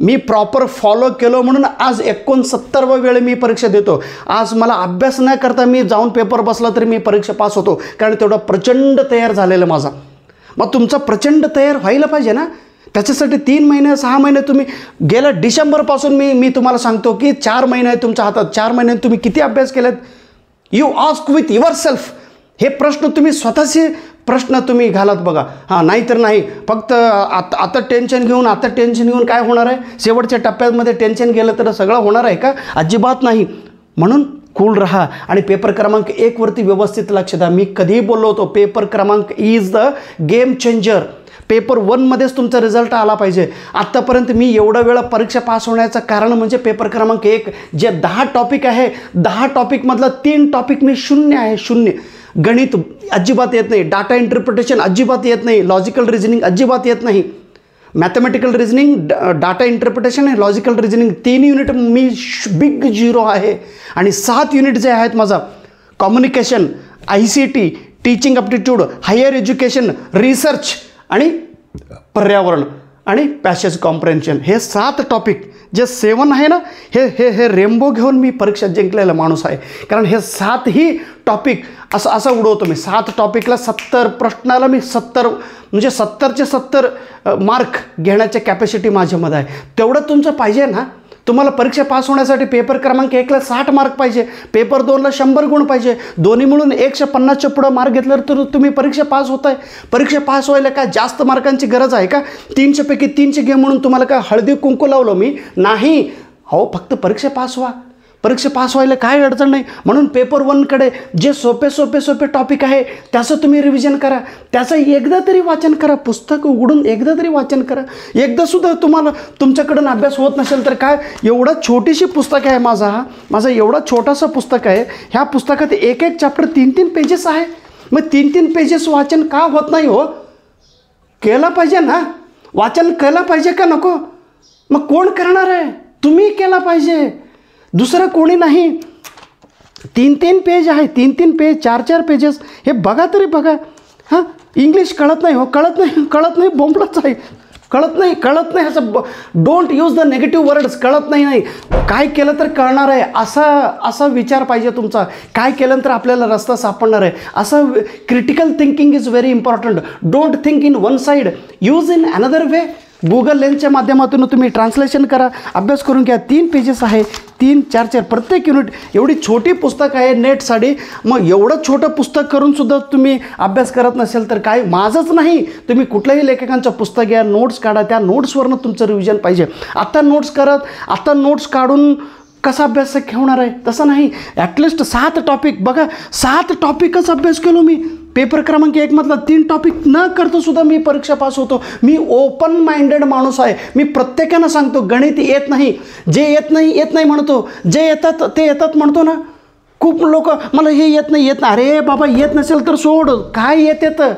Me proper follow केलं म्हणून आज 69वा वेळ मी परीक्षा देतो. आज मला अभ्यास न करता मी जाऊन पेपर बसला तरी मी परीक्षा पास होतो, कारण तेवढा प्रचंड तयार झालेला माझा. मग तुमचा प्रचंड तयार व्हायला पाहिजे ना. त्याच्यासाठी 3 महिने 6 महिने तुम्ही गेल्या डिसेंबरपासून मी तुम्हाला सांगतो की 4 महिने आहे तुमच्या हातात. 4 महिन्यात तुम्ही किती अभ्यास केलेत? You ask with your self. हे प्रश्न तुम्ही स्वतःशी तुम्ही घालत बघा. नाहीतर नाही फक्त आता टेन्शन घेऊन काय होणार आहे? शेवटच्या टप्प्यामध्ये टेन्शन गेलं तर सगळं होणार आहे का? अजिबात नाही. म्हणून कूल रहा आणि पेपर क्रमांक 1 वरती व्यवस्थित लक्ष द्या. मी कधीही बोललो होतो, पेपर क्रमांक is the game changer. Paper 1मध्येच तुमचा रिझल्ट आला पाहिजे. आत्तापर्यंत मी एवढा वेळा परीक्षा पास होण्याचं कारण म्हणजे पेपर क्रमांक 1 जे 10 टॉपिक आहे, 10 टॉपिकमधला 3 टॉपिक मी शून्य. गणित अजिबात येत नाही, डाटा इंटरप्रिटेशन अजिबात येत नाही, लॉजिकल रिझनिंग अजिबात येत नाही. मॅथमॅटिकल रिझनिंग, डाटा इंटरप्रिटेशन आणि लॉजिकल रिझनिंग 3 युनिट मी बिग 0 आहे. आणि 7 युनिट जे आहेत माझा communication, ICT, teaching aptitude, higher education, research आणि पर्यावरण आणि पॅसेज कॉम्प्रेन्शन, हे 7 टॉपिक जे 7 आहे ना, हे रेम्बो घेऊन मी परीक्षा जिंकलेला माणूस आहे. कारण हे 7ही टॉपिक असं उडवतो मी. 7 टॉपिकला 70 प्रश्नाला मी 70 म्हणजे 70चे 70 मार्क घेण्याची कॅपॅसिटी माझ्यामध्ये आहे. तेवढं तुमचं पाहिजे ना. तुम्हाला परीक्षा पास होण्यासाठी पेपर क्रमांक 1ला 60 मार्क पाहिजे, पेपर 2ला 100 गुण पाहिजे. दोन्ही मिळून 150च्या पुढं मार्क घेतलं तर तुम्ही परीक्षा पास होत आहे. परीक्षा पास व्हायला काय जास्त मार्कांची गरज आहे का? 300 पैकी 300 घे म्हणून तुम्हाला काय हळदी कुंकू लावलं मी? नाही हो, फक्त परीक्षा पास व्हा. परीक्षा पास व्हायला काय अडचण नाही. म्हणून पेपर 1कडे जे सोपे टॉपिक आहे त्याचं तुम्ही रिव्हिजन करा. त्याचं एकदा तरी वाचन करा. पुस्तक उघडून एकदा तरी वाचन करा. एकदासुद्धा तुम्हाला तुमच्याकडून अभ्यास होत नसेल तर काय, एवढा छोटीशी पुस्तक आहे माझा एवढा छोटासा पुस्तक आहे. ह्या पुस्तकात एक चॅप्टर 3 पेजेस आहे. मग 3 पेजेस वाचन का होत नाही हो? केलं पाहिजे ना. वाचन केलं पाहिजे का नको? मग कोण करणार आहे? तुम्ही केला पाहिजे, दुसरं कोणी नाही. 3 पेज आहे, 3 पेज, 4 पेजेस. हे बघा तरी बघा. इंग्लिश कळत नाही हो, कळत नाही बोंबलच आहे. कळत नाही असं. Don't use the negative words. कळत नाही. काय केलं तर कळणार आहे असा विचार पाहिजे तुमचा. काय केल्यानंतर आपल्याला रस्ता सापडणार आहे असं critical thinking is very important. Don't think in one side, use in another way. Google लेन्सच्या माध्यमातून तुम्ही ट्रान्सलेशन करा, अभ्यास करून घ्या. 3 पेजेस आहे, 3-4 प्रत्येक युनिट. एवढी छोटी पुस्तक आहे नेटसाठी. मग एवढं छोटं पुस्तक करूनसुद्धा तुम्ही अभ्यास करत नसेल तर काय? माझंच नाही, तुम्ही कुठल्याही लेखकांचं पुस्तक घ्या, नोट्स काढा. त्या नोट्सवरनं तुमचं रिव्हिजन पाहिजे. आता नोट्स काढून कसा अभ्यास होणार आहे? तसं नाही. ॲटलिस्ट 7 टॉपिक बघा, 7 टॉपिकच अभ्यास केलो मी. पेपर क्रमांक 1 मधला 3 टॉपिक न करतो सुद्धा मी परीक्षा पास होतो. मी ओपन माइंडेड माणूस आहे. मी प्रत्येकानं सांगतो गणित येत नाही, जे येत नाही म्हणतो, जे येतात ते येतात म्हणतो ना. खूप लोक मला हे येत नाही. अरे बाबा, येत नसेल तर सोड. काय येतं?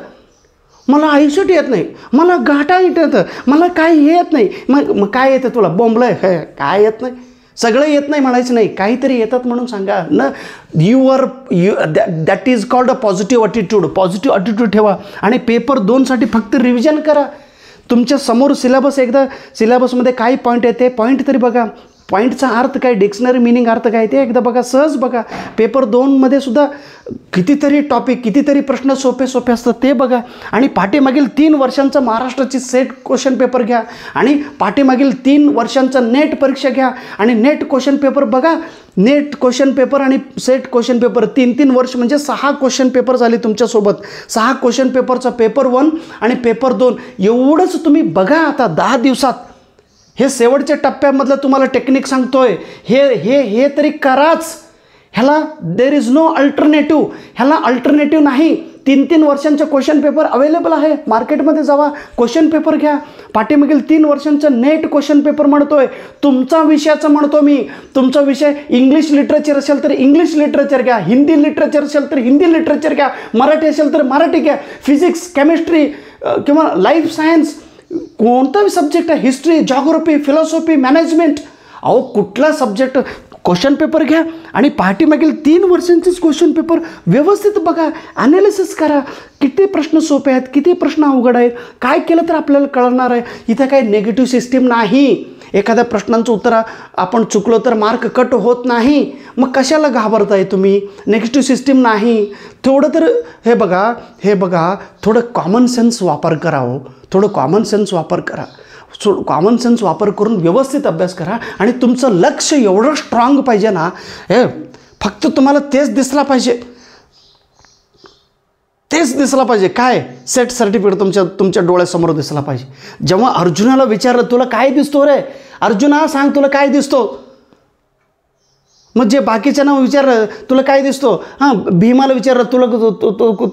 मला आयुष्यात येत नाही, मला गाठा येतं, मला काय येत नाही. मग काय येतं तुला? बोंबलंय काय येत नाही? सगळं येत नाही म्हणायचं नाही, काहीतरी येतात म्हणून सांगा न. That is called a positive attitude. Positive attitude ठेवा आणि पेपर 2साठी फक्त रिव्हिजन करा. तुमच्या समोर सिलेबस, एकदा सिलेबसमध्ये काही पॉईंट आहे ते पॉईंट तरी बघा. पॉईंटचा अर्थ काय, डिक्शनरी मिनिंग अर्थ काय ते एकदा बघा, सहज बघा. पेपर 2मध्ये सुद्धा कितीतरी टॉपिक, कितीतरी प्रश्न सोपे असतात ते बघा. आणि पाठीमागील 3 वर्षांचा महाराष्ट्राची सेट क्वेश्चन पेपर घ्या आणि पाठीमागील 3 वर्षांचा नेट परीक्षा घ्या आणि नेट क्वेश्चन पेपर बघा. नेट क्वेश्चन पेपर आणि सेट क्वेश्चन पेपर 3 वर्ष म्हणजे 6 क्वेश्चन पेपर झाले तुमच्यासोबत. 6 क्वेश्चन पेपरचा पेपर 1 आणि पेपर 2 एवढंच तुम्ही बघा. आता 10 दिवसात हे शेवटच्या टप्प्यामधलं तुम्हाला टेक्निक सांगतोय. हे तरी कराच. ह्याला देर इज नो अल्टरनेटिव्ह. ह्याला अल्टरनेटिव्ह नाही. 3 वर्षांचे क्वेश्चन पेपर अवेलेबल आहे. मार्केटमध्ये जावा, क्वेश्चन पेपर घ्या. पाठीमागील 3 वर्षांचं नेट क्वेश्चन पेपर म्हणतोय. तुमचा विषयाचं म्हणतो मी. तुमचा विषय इंग्लिश लिटरेचर असेल तर इंग्लिश लिटरेचर घ्या, हिंदी लिटरेचर असेल तर हिंदी लिटरेचर घ्या, मराठी असेल तर मराठी घ्या, फिजिक्स, केमिस्ट्री किंवा लाईफ सायन्स, कोणताही सब्जेक्ट आहे, हिस्ट्री, जॉग्राफी, फिलॉसॉफी, मॅनेजमेंट, अहो कुठला सब्जेक्ट क्वेश्चन पेपर घ्या आणि पाठीमागील 3 वर्षांचेच क्वेश्चन पेपर व्यवस्थित बघा, ॲनालिसिस करा. किती प्रश्न सोपे आहेत, किती प्रश्न अवघड आहेत, काय केलं तर आपल्याला कळणार आहे. इथं काही नेगेटिव्ह सिस्टीम नाही. एखाद्या प्रश्नांचं उत्तर आपण चुकलो तर मार्क कट होत नाही. मग कशाला घाबरताय तुम्ही? नेगेटिव्ह सिस्टीम नाही. थोडं तर हे बघा थोडं कॉमन सेन्स वापर करा. हो, थोडं कॉमन सेन्स वापर करा. कॉमन सेन्स वापर करून व्यवस्थित अभ्यास करा. आणि तुमचं लक्ष एवढं स्ट्रॉंग पाहिजे ना, हे फक्त तुम्हाला तेच दिसला पाहिजे. काय? सेट सर्टिफिकेट तुमच्या डोळ्यासमोर दिसला पाहिजे. जेव्हा अर्जुनाला विचारलं तुला काय दिसतो रे, अर्जुना सांग तुला काय दिसतो. मग जे बाकीच्यांना विचारलं तुला काय दिसतो, भीमाला विचारलं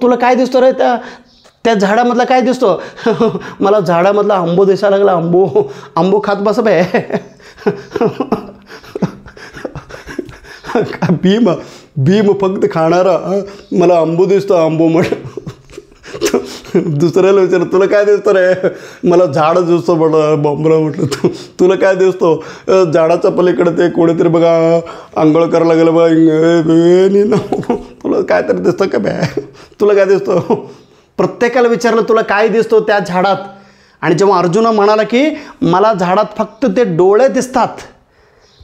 तुला काय दिसतो रे, त्या झाडामधला काय दिसतो. मला झाडामधला आंबो दिसायला लागला. आंबो खात बस बे. भीम फक्त खाणारा, मला आंबो दिसतो, आंबो म्हण. दुसऱ्याला विचार तुला काय दिसतं रे, मला झाड दिसतो म्हटलं. बॉम्बला म्हटलं तुला काय दिसतो, झाडाच्या पलीकडे ते कोणीतरी बघा आंघोळ करायला गेलं बघा, तुला काय तरी दिसतं का बॅ, तुला काय दिसतो. प्रत्येकाला विचारलं तुला काय दिसतो त्या झाडात. आणि जेव्हा अर्जुन म्हणाला की मला झाडात फक्त ते डोळे दिसतात,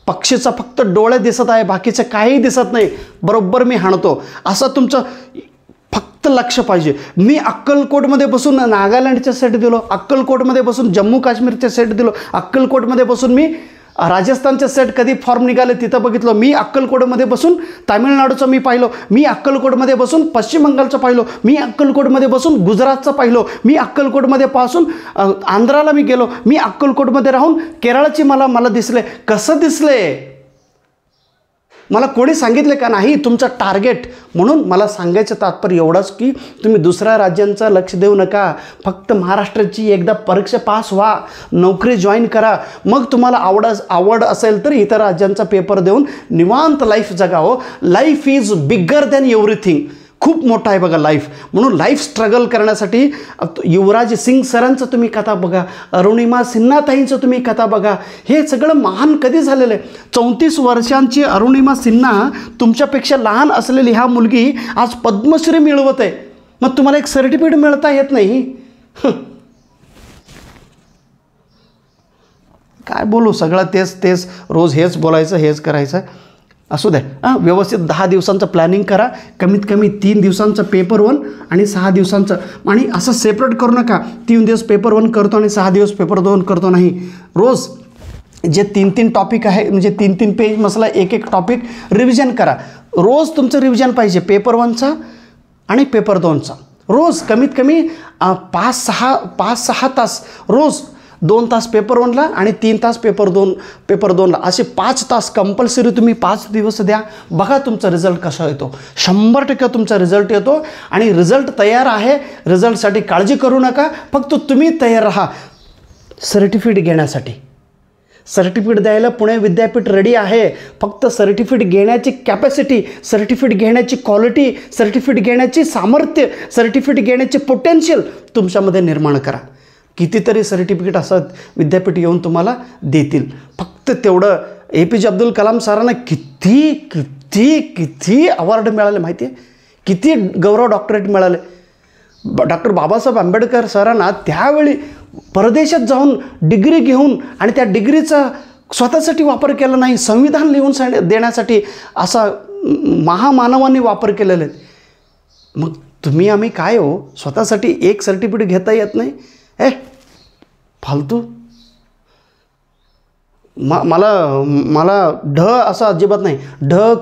पक्षीचा फक्त डोळे दिसत आहे, बाकीचं काही दिसत नाही, बरोबर मी हाणतो, असं तुमचं फक्त लक्ष पाहिजे. मी अक्कलकोटमध्ये बसून नागालँडच्या सेट दिलो, अक्कलकोटमध्ये बसून जम्मू काश्मीरच्या सेट दिलो, अक्कलकोटमध्ये बसून मी राजस्थानचे सेट कधी फॉर्म निघाले तिथं बघितलं. मी अक्कलकोटमध्ये बसून तामिळनाडूचं मी पाहिलो, मी अक्कलकोटमध्ये बसून पश्चिम बंगालचं पाहिलो, मी अक्कलकोटमध्ये बसून गुजरातचं पाहिलो, मी अक्कलकोटमध्ये पासून आंध्राला मी गेलो, मी अक्कलकोटमध्ये राहून केरळची मला दिसले. कसं दिसले मला कोणी सांगितले का नाही. तुमचं टार्गेट. म्हणून मला सांगायचं तात्पर्य एवढंच की तुम्ही दुसऱ्या राज्यांचं लक्ष देऊ नका. फक्त महाराष्ट्राची एकदा परीक्षा पास व्हा, नोकरी जॉईन करा, मग तुम्हाला आवड असेल तर इतर राज्यांचा पेपर देऊन निवांत लाईफ जगावं. Life is bigger than everything. खूप मोठा आहे बघा लाईफ. म्हणून लाईफ स्ट्रगल करण्यासाठी युवराज सिंग सरांचं तुम्ही कथा बघा, अरुणिमा सिन्हाताईंचं तुम्ही कथा बघा. हे सगळं महान कधी झालेलं आहे. 34 वर्षांची अरुणिमा सिन्हा तुमच्यापेक्षा लहान असलेली ह्या मुलगी आज पद्मश्री मिळवत आहे. मग तुम्हाला एक सर्टिफिकेट मिळता येत नाही. काय बोलू, सगळं तेच रोज हेच बोलायचं, हेच करायचं. असू द्या. व्यवस्थित 10 दिवसांचं प्लॅनिंग करा. कमीत कमी 3 दिवसांचं पेपर 1 आणि 6 दिवसांचं. आणि असं सेपरेट करू नका 3 दिवस पेपर 1 करतो आणि 6 दिवस पेपर 2 करतो. नाही, रोज जे 3 टॉपिक आहे म्हणजे 3 पेज मसला एक टॉपिक रिव्हिजन करा. रोज तुमचं रिव्हिजन पाहिजे पेपर 1चा आणि पेपर 2चा. रोज कमीत कमी 5-6 तास रोज 2 तास पेपर 1ला आणि 3 तास पेपर 2ला, असे 5 तास कंपल्सरी तुम्ही 5 दिवस द्या. बघा तुमचा रिझल्ट कसा येतो. 100% तुमचा रिझल्ट येतो आणि रिझल्ट तयार आहे. रिझल्टसाठी काळजी करू नका, फक्त तुम्ही तयार राहा सर्टिफिकेट घेण्यासाठी. सर्टिफिकेट द्यायला पुणे विद्यापीठ रेडी आहे. फक्त सर्टिफिकेट घेण्याची कॅपॅसिटी, सर्टिफिकेट घेण्याची क्वालिटी, सर्टिफिकेट घेण्याची सामर्थ्य, सर्टिफिकेट घेण्याचे पोटेन्शियल तुमच्यामध्ये निर्माण करा. कितीतरी सर्टिफिकेट असं विद्यापीठ येऊन तुम्हाला देतील. फक्त तेवढं APJ अब्दुल कलाम सरांना किती किती किती अवॉर्ड मिळाले माहिती आहे, किती गौरव डॉक्टरेट मिळाले. डॉक्टर बाबासाहेब आंबेडकर सरांना त्यावेळी परदेशात जाऊन डिग्री घेऊन आणि त्या डिग्रीचा स्वतःसाठी वापर केला नाही, संविधान लिहून देण्यासाठी असा महामानवांनी वापर केलेले आहेत. मग तुम्ही आम्ही काय हो, स्वतःसाठी एक सर्टिफिकेट घेता येत नाही. फालतू. मला असं अजिबात नाही.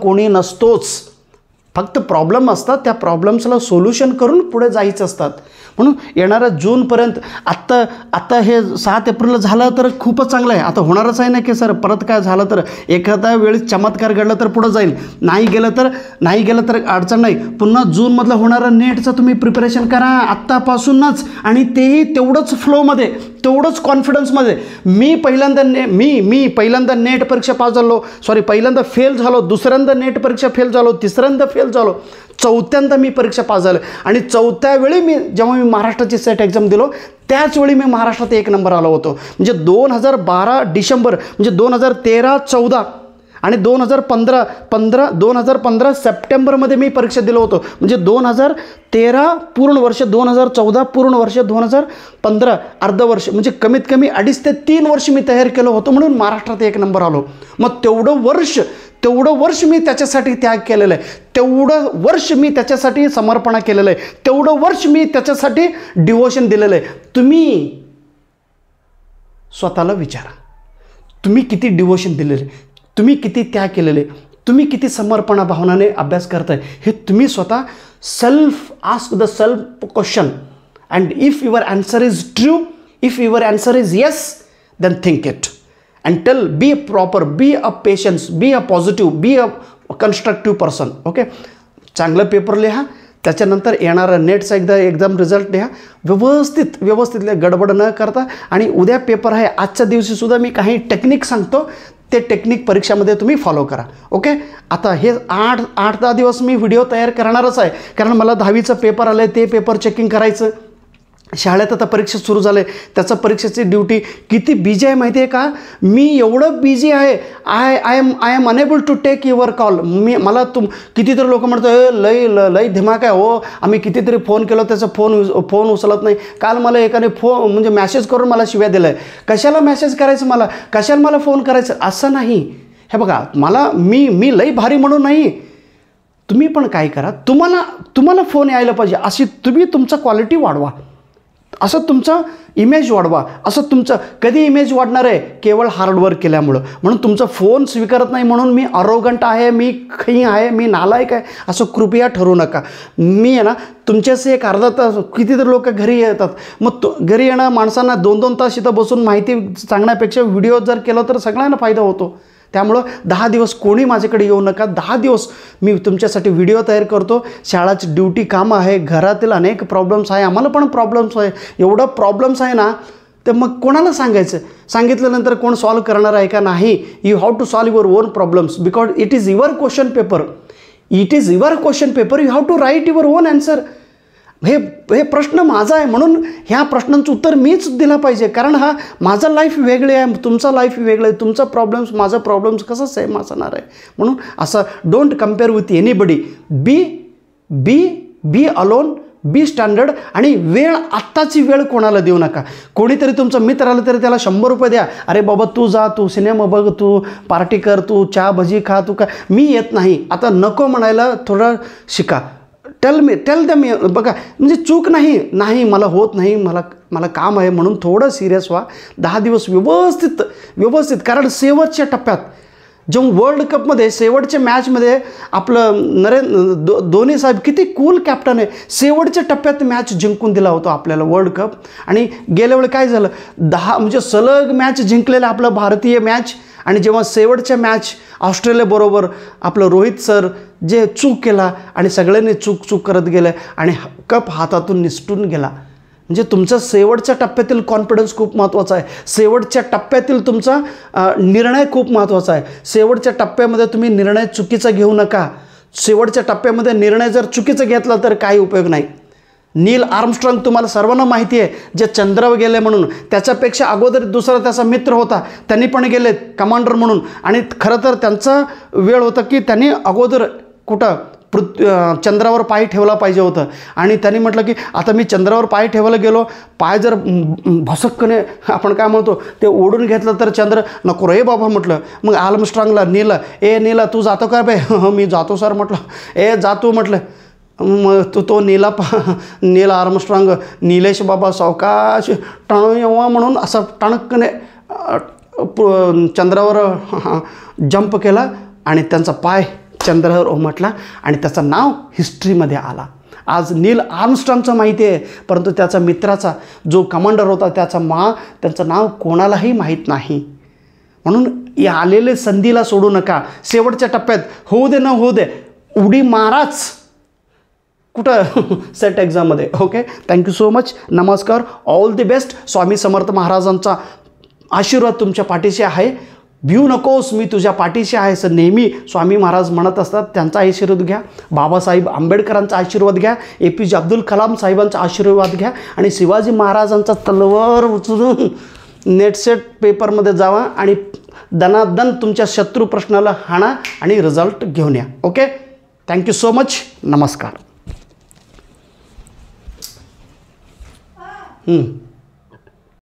कोणी नसतोच. फक्त प्रॉब्लेम असतात, त्या प्रॉब्लेम्सला सोल्युशन करून पुढे जायचं असतात. म्हणून येणाऱ्या जूनपर्यंत आत्ता हे 7 एप्रिलला झालं तर खूपच चांगलं आहे. आता होणारच आहे ना की सर परत काय झालं तर एखाद्या वेळी चमत्कार घडला तर पुढं जाईल, नाही गेलं तर अडचण नाही. पुन्हा जूनमधलं होणारं नेटचं तुम्ही प्रिपरेशन करा आत्तापासूनच, आणि तेही तेवढंच फ्लोमध्ये, तेवढंच कॉन्फिडन्समध्ये. मी पहिल्यांदा नेट परीक्षा पास झालो, पहिल्यांदा फेल झालो, दुसऱ्यांदा नेट परीक्षा फेल झालो, तिसऱ्यांदा फेल झालो, 4थ्यांदा मी परीक्षा पास झालो. आणि 4थ्या वेळी जेव्हा मी महाराष्ट्राची सेट एक्झाम दिलो त्याचवेळी मी महाराष्ट्रात 1 नंबर आलो होतो. म्हणजे 2012 डिसेंबर, म्हणजे 2013, 14 आणि 2015 सप्टेंबरमध्ये मी परीक्षा दिलो होतो. म्हणजे 2013 पूर्ण वर्ष, 2014 पूर्ण वर्ष, 2015 अर्ध वर्ष, म्हणजे कमीत कमी 2.5 ते 3 वर्ष मी तयार केलं होतं, म्हणून महाराष्ट्रात 1 नंबर आलो. मग तेवढं वर्ष मी त्याच्यासाठी त्याग केलेलं आहे, तेवढं वर्ष मी त्याच्यासाठी समर्पण केलेलं आहे, तेवढं वर्ष मी त्याच्यासाठी डिवोशन दिलेलं आहे. तुम्ही स्वतःला विचारा, तुम्ही किती डिवोशन दिलेले, तुम्ही किती त्याग केलेले, तुम्ही किती समर्पणा भावनाने अभ्यास करताय, हे तुम्ही स्वतः ask the self question. And if your answer is true, if your answer is yes, then think it and tell, be proper, be a patience, be a positive, be a constructive person. Okay. चांगलं paper लिहा, त्याच्यानंतर येणारा नेटचा एकदा exam result लिहा, व्यवस्थित गडबड न करता. आणि उद्या पेपर आहे, आजच्या दिवशीसुद्धा मी काही टेक्निक सांगतो, ते टेक्निक परीक्षामध्ये तुम्ही फॉलो करा. ओके. आता हे 8-10 दिवस मी व्हिडिओ तयार करणारच आहे, कारण मला 10वीचा पेपर आलं आहे, ते पेपर चेकिंग करायचं. शाळेत आता परीक्षा सुरू झाले, त्याचा परीक्षेची ड्युटी किती बिझी आहे माहिती आहे का. मी एवढं बिझी आहे, I am unable to take your call. मला कितीतरी लोक म्हणतात लय धिमाक आहे हो, आम्ही कितीतरी फोन केलो, त्याचा फोन उचलत नाही. काल मला एकाने म्हणजे मॅसेज करून मला शिव्या दिलं आहे. कशाला मॅसेज करायचं, कशाला मला फोन करायचं, असं नाही. हे बघा, मी लय भारी म्हणून नाही. तुम्ही पण काय करा, तुम्हाला फोन यायला पाहिजे अशी तुम्ही तुमचा क्वालिटी वाढवा, असं तुमचा इमेज वाढवा. असं तुमचं कधी इमेज वाढणार आहे, केवळ हार्डवर्क केल्यामुळं. म्हणून तुमचा फोन स्वीकारत नाही म्हणून मी अरोगंट आहे, मी खई आहे, मी नालायक आहे, असं कृपया ठरवू नका. मी आहे ना तुमच्याशी एक अर्धा तास, कितीतरी लोक घरी येतात, मग घरी येणं माणसांना 2-2 तास इथं बसून माहिती सांगण्यापेक्षा व्हिडिओ जर केलं तर सगळ्यांना फायदा होतो. त्यामुळं 10 दिवस कोणी माझ्याकडे येऊ नका. 10 दिवस मी तुमच्यासाठी व्हिडिओ तयार करतो. शाळाची ड्युटी, कामं आहे, घरातील अनेक प्रॉब्लेम्स आहे, आम्हाला पण प्रॉब्लेम्स आहे. एवढं प्रॉब्लेम्स आहे ना, तर मग कोणाला सांगायचं, सांगितल्यानंतर कोण सॉल्व करणार आहे का, नाही. You have to solve your own problems, because it is your question paper, you have to write your own answer. हे प्रश्न माझा आहे, म्हणून ह्या प्रश्नांचं उत्तर मीच दिलं पाहिजे, कारण हा माझा लाईफ वेगळे आहे, तुमचा लाईफ वेगळं आहे, तुमचा प्रॉब्लेम्स माझा प्रॉब्लेम्स कसं सेम असणार आहे. म्हणून असं don't compare with anybody. Be alone, be standard. आणि वेळ, आत्ताची वेळ कोणाला देऊ नका. कोणीतरी तुमचा मित्र आलं तरी त्याला 100 रुपये द्या. अरे बाबा तू जा, तू सिनेमा बघ, तू पार्टी कर, तू चहा भजी खा, तू काय, मी येत नाही. आता नको म्हणायला थोडं शिका. Tell them. बघा, म्हणजे चूक नाही, मला होत नाही, मला काम आहे, म्हणून थोडं सिरियस व्हा. 10 दिवस व्यवस्थित, कारण शेवटच्या टप्प्यात जेव्हा वर्ल्ड कपमध्ये शेवटच्या मॅचमध्ये आपलं धोनी साहेब किती कूल कॅप्टन आहे, शेवटच्या टप्प्यात मॅच जिंकून दिला होता आपल्याला वर्ल्ड कप. आणि गेल्या वेळी काय झालं, 10 म्हणजे सलग मॅच जिंकलेला आपलं भारतीय मॅच. आणि जेव्हा शेवटच्या मॅच ऑस्ट्रेलियाबरोबर आपलं रोहित सर जे चूक केला आणि सगळ्यांनी चूक करत गेले आणि कप हातातून निसटून गेला. म्हणजे तुमचा शेवटच्या टप्प्यातील कॉन्फिडन्स खूप महत्त्वाचा आहे, शेवटच्या टप्प्यातील तुमचा निर्णय खूप महत्त्वाचा आहे. शेवटच्या टप्प्यामध्ये तुम्ही निर्णय चुकीचा घेऊ नका. शेवटच्या टप्प्यामध्ये निर्णय जर चुकीचा घेतला तर काही उपयोग नाही. नील आर्मस्ट्रॉंग तुम्हाला सर्वांना माहिती आहे, जे चंद्रावर गेले म्हणून. त्याच्यापेक्षा अगोदर दुसरा त्याचा मित्र होता, त्यांनी पण गेले कमांडर म्हणून. आणि खरं तर त्यांचा वेळ होता की त्यांनी अगोदर कुठं चंद्रावर पाय ठेवला पाहिजे होतं. आणि त्यांनी म्हटलं की आता मी चंद्रावर पाय ठेवायला गेलो, पाय जर भसक्कने आपण काय म्हणतो ते ओढून घेतलं तर चंद्र नको रे बाबा म्हटलं. मग आर्मस्ट्रॉंगला नीला तू जातो का बे? मी जातो सर म्हटलं. जातो म्हटलं. मग तो नील आर्मस्ट्रॉंग निलेश बाबा सावकाश टण येवा म्हणून असा टणकने चंद्रावर जंप केला आणि त्यांचा पाय चंद्रावर उमटला आणि त्याचं नाव हिस्ट्रीमध्ये आला. आज नील आर्मस्ट्रॉंगचं माहिती आहे, परंतु त्याचा मित्राचा जो कमांडर होता त्यांचं नाव कोणालाही माहीत नाही. म्हणून या आलेले संधीला सोडू नका. शेवटच्या टप्प्यात होऊ दे न होऊ दे, उडी माराच कुठं सेट एक्झाममध्ये. Okay, thank you so much. नमस्कार, all the best. Swami Samarth महाराजांचा आशीर्वाद तुमच्या पाठीशी आहे. भिऊ नकोस, मी तुझ्या पाठीशी आहे असं नेहमी स्वामी महाराज म्हणत असतात. त्यांचा आशीर्वाद घ्या, बाबासाहेब आंबेडकरांचा आशीर्वाद घ्या, APJ अब्दुल कलाम साहेबांचा आशीर्वाद घ्या आणि शिवाजी महाराजांचा तलवार उचलून नेटसेट पेपरमध्ये जावा आणि दनादन तुमच्या शत्रू प्रश्नाला हाणा आणि रिझल्ट घेऊन या. Okay, thank you so much. नमस्कार.